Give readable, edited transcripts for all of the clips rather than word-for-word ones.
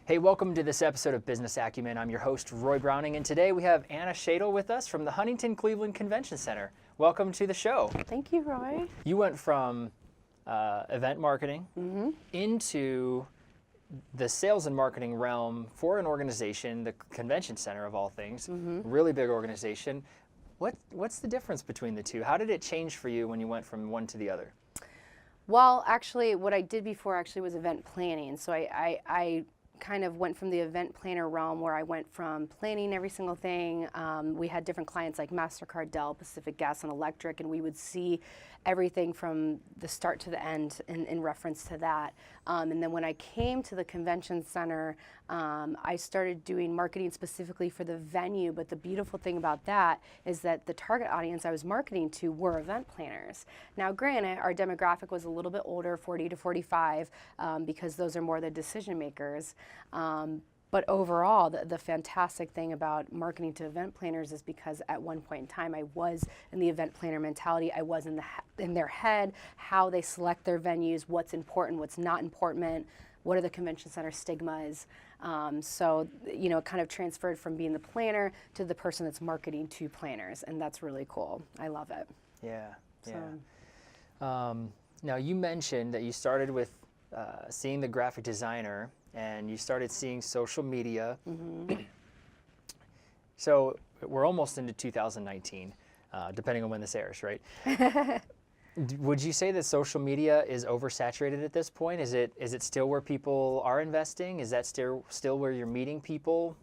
Hey, welcome to this episode of Business Acumen. I'm your host, Rebranding, and today we have Ana Shadel with us from the Huntington Cleveland Convention Center. Welcome to the show. Thank you, Roy. You went from event marketing into the sales and marketing realm for an organization, the convention center of all things, really big organization. What's the difference between the two? How did it change for you when you went from one to the other? Well, actually, what I did before was event planning. So I kind of went from the event planner realm where I went from planning every single thing. We had different clients like MasterCard, Dell, Pacific Gas and Electric, and we would see everything from the start to the end in reference to that. And then when I came to the convention center, I started doing marketing specifically for the venue. But the beautiful thing about that is that the target audience I was marketing to were event planners. Now, granted, our demographic was a little bit older, 40 to 45, because those are more the decision makers. But overall, the fantastic thing about marketing to event planners is because at one point in time, I was in the event planner mentality. I was in their head, how they select their venues, what's important, what's not important, what are the convention center stigmas. So, you know, it kind of transferred from being the planner to the person that's marketing to planners, and that's really cool. I love it. Yeah, now, you mentioned that you started with seeing the graphic designer, and you started seeing social media. So we're almost into 2019, depending on when this airs, right? Would you say that social media is oversaturated at this point? Is it still where people are investing? Is that still where you're meeting people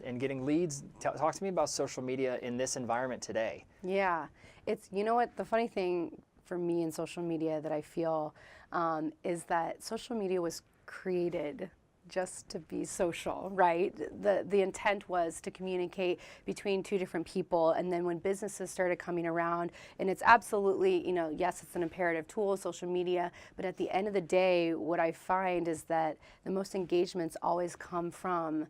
and getting leads? Talk to me about social media in this environment today. Yeah, you know what, the funny thing for me in social media that I feel is that social media was created just to be social, right? The intent was to communicate between two different people, and then when businesses started coming around, and it's absolutely, you know, yes, it's an imperative tool, social media, but at the end of the day, what I find is that the most engagements always come from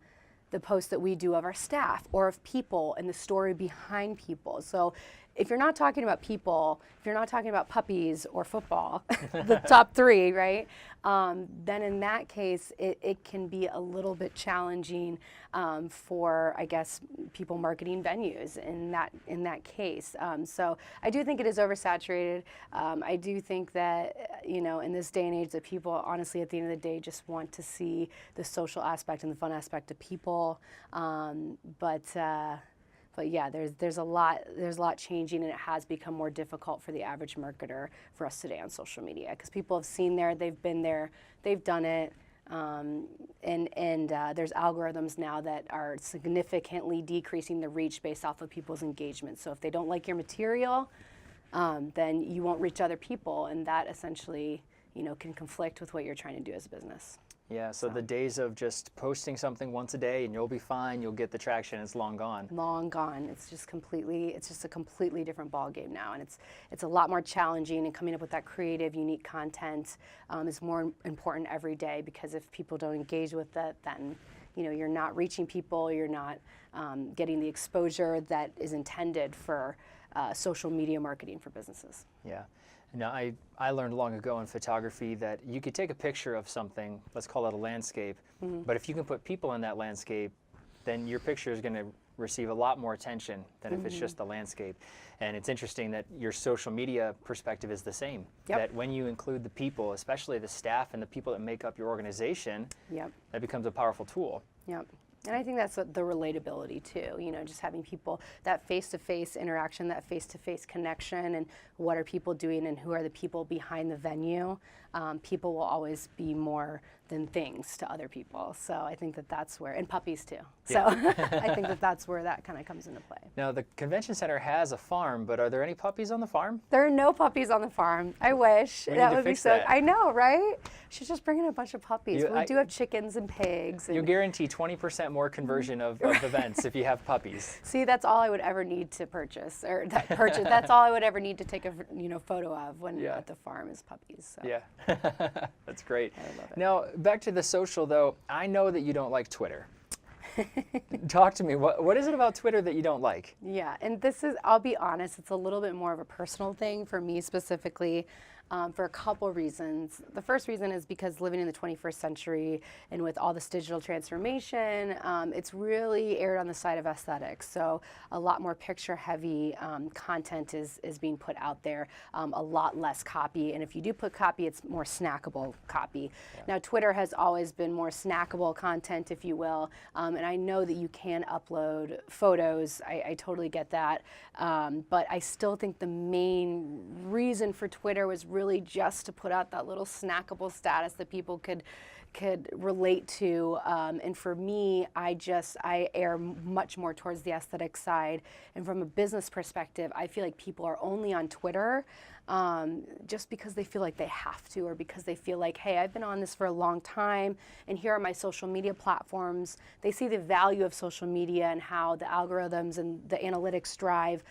the posts that we do of our staff or of people and the story behind people. So if you're not talking about people, if you're not talking about puppies or football, the top three, right? Then in that case, it can be a little bit challenging for, I guess, people marketing venues in that case. So I do think it is oversaturated. I do think that, you know, in this day and age, that people honestly at the end of the day just want to see the social aspect and the fun aspect of people. But yeah, there's a lot changing, and it has become more difficult for the average marketer for us today on social media, because people have seen there, they've been there, they've done it, and there's algorithms now that are significantly decreasing the reach based off of people's engagement. So if they don't like your material, then you won't reach other people, and that essentially, you know, can conflict with what you're trying to do as a business. Yeah, so the days of just posting something once a day and you'll be fine, you'll get the traction, it's long gone. Long gone. It's just a completely different ball game now, and it's a lot more challenging, and coming up with that creative, unique content is more important every day, because if people don't engage with it, then, you know, you're not reaching people, you're not getting the exposure that is intended for social media marketing for businesses. Yeah. Now, I learned long ago in photography that you could take a picture of something, let's call it a landscape, but if you can put people in that landscape, then your picture is going to receive a lot more attention than if it's just the landscape. And it's interesting that your social media perspective is the same. Yep. That when you include the people, especially the staff and the people that make up your organization, that becomes a powerful tool. Yep. And I think that's the relatability too, you know, just having people, that face-to-face interaction, that face-to-face connection, and what are people doing and who are the people behind the venue. People will always be more than things to other people. So I think that's where, and puppies too. So I think that's where that kind of comes into play. Now, the convention center has a farm, but are there any puppies on the farm? There are no puppies on the farm. I wish. That would be so. I know, right? Should just bring in a bunch of puppies. We do have chickens and pigs. You guarantee 20% more conversion of events if you have puppies. See, that's all I would ever need to purchase, That's all I would ever need to take a photo of when at the farm is puppies. So. Yeah, that's great. I love it. Now, back to the social though. I know that you don't like Twitter. Talk to me. What is it about Twitter that you don't like? Yeah, and I'll be honest, it's a little bit more of a personal thing for me specifically. for a couple reasons. The first reason is because living in the 21st century and with all this digital transformation, it's really erred on the side of aesthetics. So a lot more picture-heavy content is being put out there, a lot less copy. And if you do put copy, it's more snackable copy. Yeah. Now, Twitter has always been more snackable content, if you will. And I know that you can upload photos. I totally get that. But I still think the main reason for Twitter was really just to put out that little snackable status that people could relate to. And for me, I err much more towards the aesthetic side. And from a business perspective, I feel like people are only on Twitter just because they feel like they have to, or because they feel like, hey, I've been on this for a long time, and here are my social media platforms. They see the value of social media and how the algorithms and the analytics drive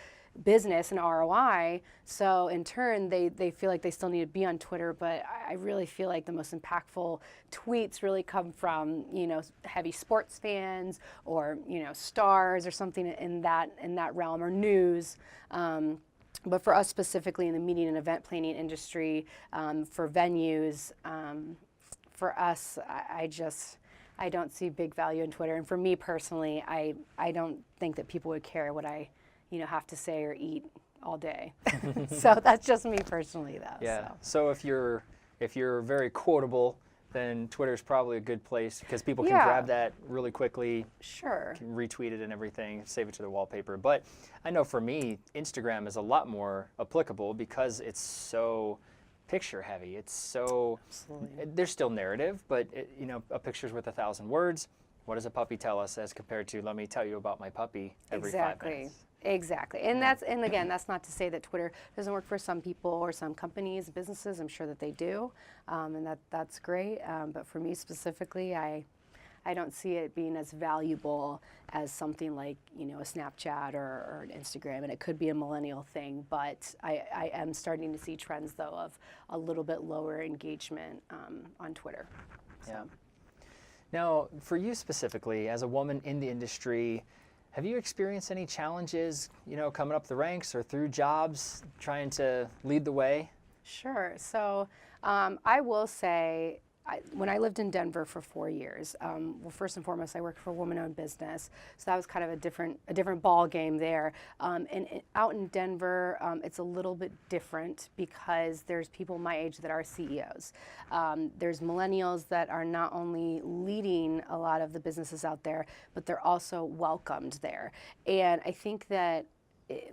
business and ROI. So in turn, they feel like they still need to be on Twitter, but I really feel like the most impactful tweets really come from, heavy sports fans, or, stars or something in that realm, or news. But for us specifically in the meeting and event planning industry, for venues, for us, I don't see big value in Twitter. And for me personally, I don't think that people would care what I have to say or eat all day. So that's just me personally, though. Yeah. So if you're very quotable, then Twitter's probably a good place, because people can grab that really quickly. Sure. Can retweet it and everything, save it to their wallpaper. But I know for me, Instagram is a lot more applicable because it's so picture heavy. It's so, there's still narrative, but a picture's worth 1,000 words. What does a puppy tell us as compared to, let me tell you about my puppy every 5 minutes? Exactly. And again, that's not to say that Twitter doesn't work for some people or some companies, businesses. I'm sure that they do, and that's great. But for me specifically, I don't see it being as valuable as something like a Snapchat or an Instagram, and it could be a millennial thing. But I am starting to see trends, though, of a little bit lower engagement on Twitter. So. Yeah. Now, for you specifically, as a woman in the industry, have you experienced any challenges, coming up the ranks or through jobs, trying to lead the way? Sure. So I will say, when I lived in Denver for 4 years, well, first and foremost, I worked for a woman-owned business, so that was kind of a different ball game there. And out in Denver, it's a little bit different because there's people my age that are CEOs. There's millennials that are not only leading a lot of the businesses out there, but they're also welcomed there. And I think that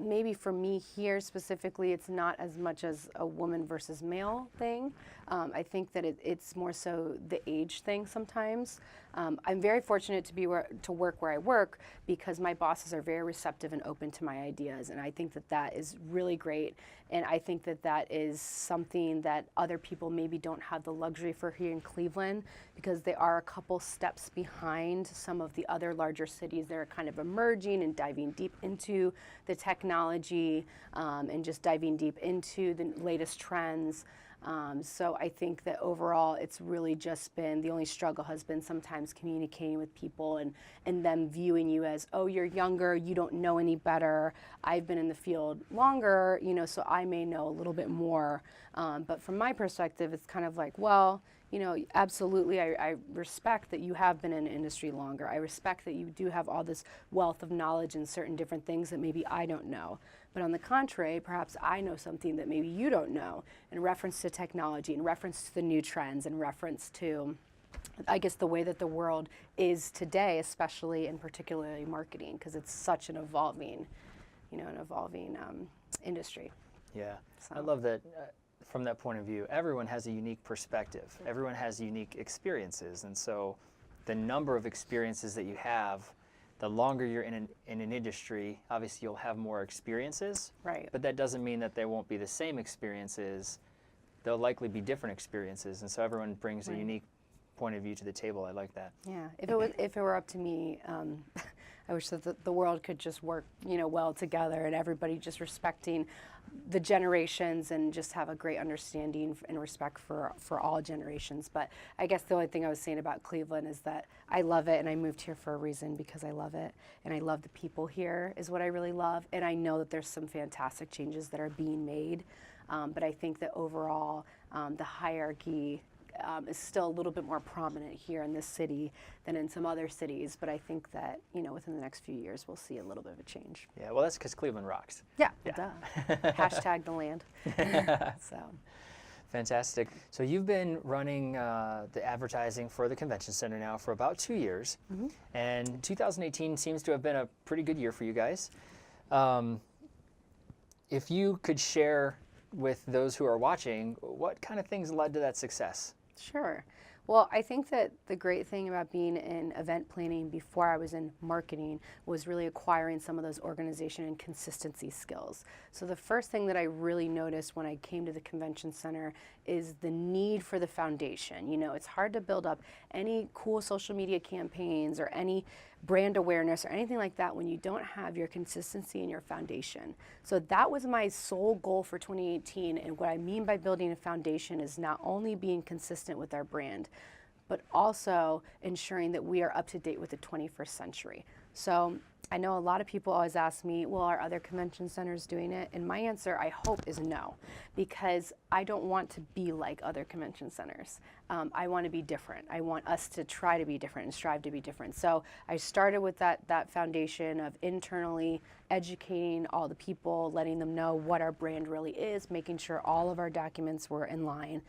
maybe for me here specifically, it's not as much as a woman versus male thing. I think that it's more so the age thing sometimes. I'm very fortunate to work where I work because my bosses are very receptive and open to my ideas, and I think that is really great. And I think that is something that other people maybe don't have the luxury for here in Cleveland, because they are a couple steps behind some of the other larger cities that are kind of emerging and diving deep into the technology and just diving deep into the latest trends. So I think that overall it's really just been, the only struggle has been sometimes communicating with people and them viewing you as, oh, you're younger, you don't know any better. I've been in the field longer, so I may know a little bit more. But from my perspective, it's kind of like, well, absolutely, I respect that you have been in the industry longer. I respect that you do have all this wealth of knowledge in certain different things that maybe I don't know. But on the contrary, perhaps I know something that maybe you don't know in reference to technology, in reference to the new trends, in reference to, I guess, the way that the world is today, especially and particularly marketing, because it's such an evolving industry. Yeah, so. I love that. From that point of view, everyone has a unique perspective. Everyone has unique experiences, and so the number of experiences that you have, the longer you're in an industry, obviously you'll have more experiences. Right. But that doesn't mean that they won't be the same experiences. They'll likely be different experiences, and so everyone brings a unique point of view to the table. I like that. Yeah. If it were up to me, I wish that the world could just work, well together, and everybody just respecting the generations and just have a great understanding and respect for all generations. But I guess the only thing I was saying about Cleveland is that I love it, and I moved here for a reason, because I love it, and I love the people here is what I really love. And I know that there's some fantastic changes that are being made. but I think that overall the hierarchy is still a little bit more prominent here in this city than in some other cities. But I think that, within the next few years, we'll see a little bit of a change. Yeah, well, that's because Cleveland rocks. Yeah. Duh. Hashtag the land. So. Fantastic. So you've been running the advertising for the convention center now for about 2 years, and 2018 seems to have been a pretty good year for you guys. If you could share with those who are watching, what kind of things led to that success? Sure. Well, I think that the great thing about being in event planning before I was in marketing was really acquiring some of those organization and consistency skills. So the first thing that I really noticed when I came to the convention center is the need for the foundation. It's hard to build up any cool social media campaigns or any brand awareness or anything like that when you don't have your consistency and your foundation. So that was my sole goal for 2018, and what I mean by building a foundation is not only being consistent with our brand, but also ensuring that we are up to date with the 21st century. So I know a lot of people always ask me, well, are other convention centers doing it? And my answer, I hope, is no, because I don't want to be like other convention centers. I want to be different. I want us to try to be different and strive to be different. So I started with that foundation of internally educating all the people, letting them know what our brand really is, making sure all of our documents were in line.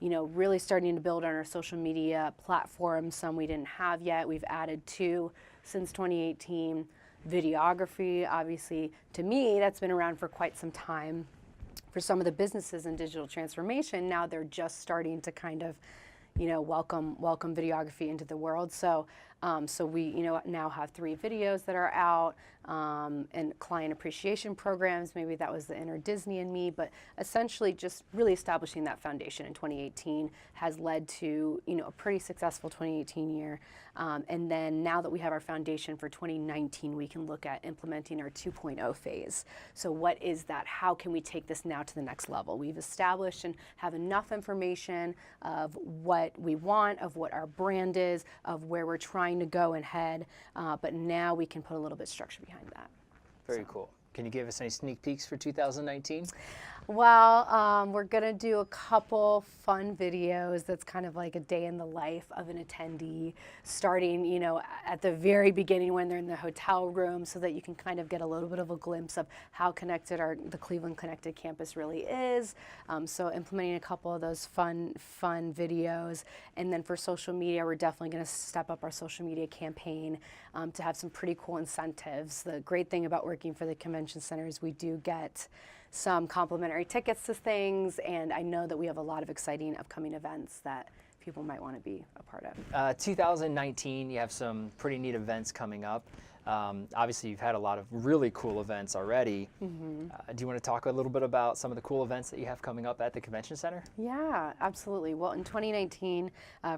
Really starting to build on our social media platforms. Some we didn't have yet. We've added 2 since 2018. Videography, obviously, to me, that's been around for quite some time. For some of the businesses in digital transformation, now they're just starting to kind of, welcome videography into the world. So we, now have 3 videos that are out, and client appreciation programs. Maybe that was the inner Disney in me, but essentially just really establishing that foundation in 2018 has led to, a pretty successful 2018 year. And then now that we have our foundation for 2019, we can look at implementing our 2.0 phase. So what is that? How can we take this now to the next level? We've established and have enough information of what we want, of what our brand is, of where we're trying to go and head, but now we can put a little bit of structure behind that. Very cool. Can you give us any sneak peeks for 2019? Well, we're going to do a couple fun videos that's kind of like a day in the life of an attendee, starting, at the very beginning when they're in the hotel room, so that you can kind of get a little bit of a glimpse of how connected the Cleveland Connected campus really is. So implementing a couple of those fun videos. And then for social media, we're definitely going to step up our social media campaign to have some pretty cool incentives. The great thing about working for the convention center is we do get some complimentary tickets to things, and I know that we have a lot of exciting upcoming events that people might want to be a part of. 2019, you have some pretty neat events coming up. Obviously, you've had a lot of really cool events already. Do you want to talk a little bit about some of the cool events that you have coming up at the convention center? Yeah, absolutely. Well, in 2019,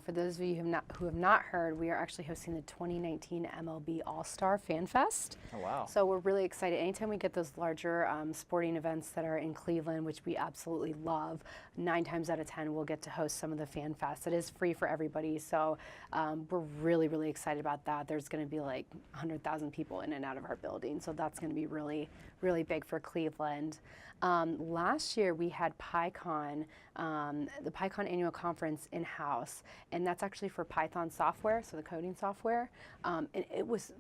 for those of you who have not heard, we are actually hosting the 2019 MLB All-Star Fan Fest. Oh, wow. So we're really excited. Anytime we get those larger sporting events that are in Cleveland, which we absolutely love, 9 times out of 10 we'll get to host some of the Fan Fest. It is free for everybody, so we're really, really excited about that. There's going to be like 100,000 people in and out of our building, so that's going to be really, really big for Cleveland. Last year we had PyCon, the PyCon annual conference in-house, and that's actually for Python software, so the coding software. And it was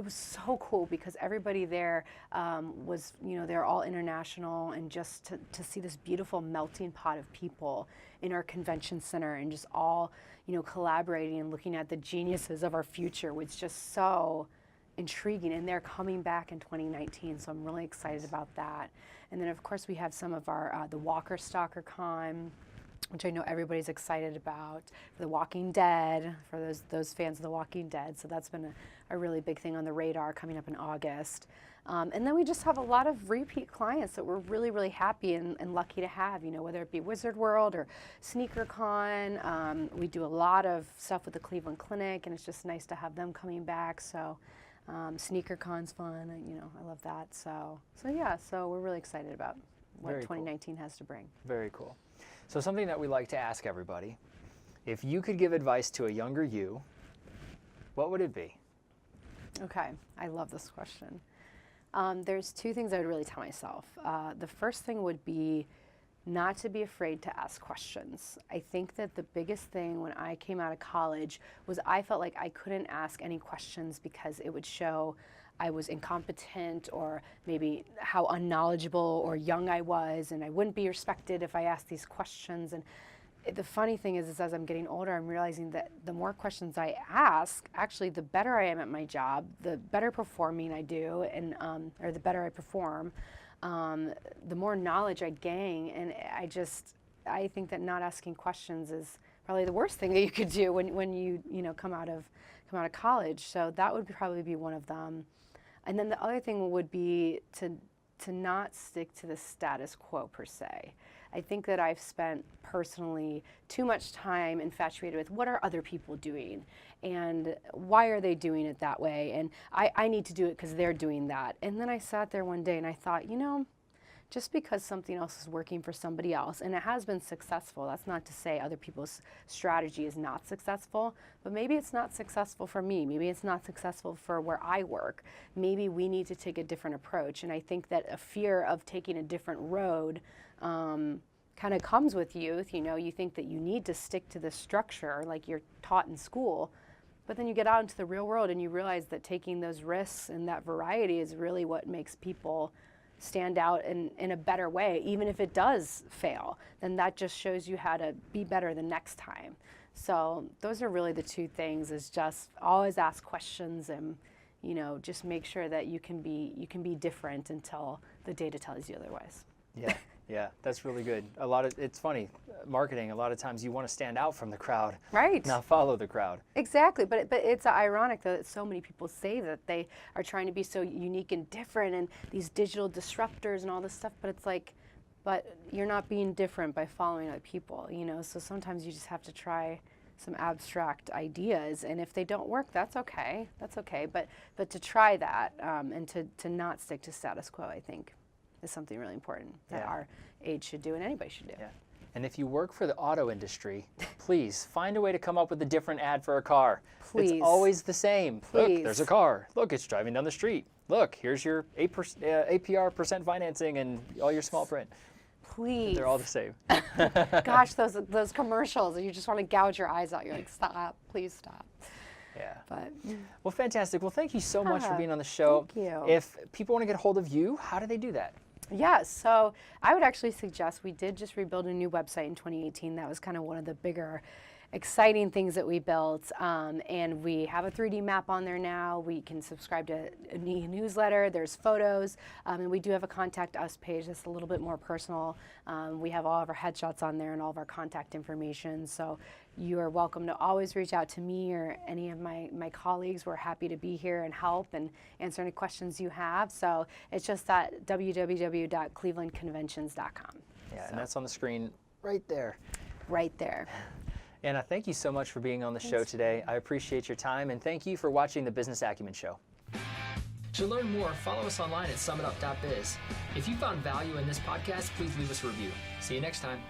so cool because everybody there was, they're all international, and just to see this beautiful melting pot of people in our convention center and just all, collaborating and looking at the geniuses of our future was just so intriguing, and they're coming back in 2019, so I'm really excited about that. And then of course we have some of our the Walker Stalker Con, which I know everybody's excited about, for The Walking Dead, for those fans of The Walking Dead. So that's been a really big thing on the radar coming up in August. And then we just have a lot of repeat clients that we're really, really happy and lucky to have, whether it be Wizard World or SneakerCon. We do a lot of stuff with the Cleveland Clinic, and it's just nice to have them coming back. So SneakerCon's fun, I love that. So we're really excited about what Very 2019 has to bring. Very cool. So something that we like to ask everybody, if you could give advice to a younger you, what would it be? Okay, I love this question. There's 2 things I would really tell myself. The first thing would be not to be afraid to ask questions. I think that the biggest thing when I came out of college was I felt like I couldn't ask any questions because it would show I was incompetent, or maybe how unknowledgeable or young I was, and I wouldn't be respected if I asked these questions. And the funny thing is as I'm getting older, I'm realizing that the more questions I ask, actually the better I am at my job, the better performing I do, and or the better I perform, the more knowledge I gain. And I think that not asking questions is probably the worst thing that you could do when you come out of college. So that would probably be one of them. And then the other thing would be to not stick to the status quo per se. I think that I've spent personally too much time infatuated with what are other people doing and why are they doing it that way, and I need to do it because they're doing that. And then I sat there one day and I thought, just because something else is working for somebody else, and it has been successful, that's not to say other people's strategy is not successful, but maybe it's not successful for me. Maybe it's not successful for where I work. Maybe we need to take a different approach. And I think that a fear of taking a different road kind of comes with youth. You think that you need to stick to the structure like you're taught in school, but then you get out into the real world and you realize that taking those risks and that variety is really what makes people stand out in a better way. Even if it does fail, then that just shows you how to be better the next time. So those are really the two things, is just always ask questions and just make sure that you can be different until the data tells you otherwise. Yeah, that's really good. It's funny, marketing, a lot of times you want to stand out from the crowd, right? Not follow the crowd. Exactly, but it's ironic though that so many people say that they are trying to be so unique and different and these digital disruptors and all this stuff, but it's like, but you're not being different by following other people, so sometimes you just have to try some abstract ideas, and if they don't work, that's okay, but to try that and to not stick to status quo, I think, is something really important that our age should do and anybody should do. Yeah. And if you work for the auto industry, please find a way to come up with a different ad for a car. Please. It's always the same. Please. Look, there's a car. Look, it's driving down the street. Look, here's your APR percent financing and all your small print. Please. They're all the same. Gosh, those commercials, you just want to gouge your eyes out. You're like, stop, please stop. Yeah. But well, fantastic. Well, thank you so much for being on the show. Thank you. If people want to get a hold of you, how do they do that? Yeah, so I would actually suggest, we did just rebuild a new website in 2018. That was kind of one of the bigger exciting things that we built, and we have a 3D map on there now. We can subscribe to a newsletter. There's photos, and we do have a contact us page that's a little bit more personal. We have all of our headshots on there and all of our contact information, so you are welcome to always reach out to me or any of my colleagues. We're happy to be here and help and answer any questions you have. So it's just at www.clevelandconventions.com. Yeah, and that's on the screen right there. Right there. Anna, thank you so much for being on the show today. I appreciate your time, and thank you for watching the Business Acumen Show. To learn more, follow us online at summitup.biz. If you found value in this podcast, please leave us a review. See you next time.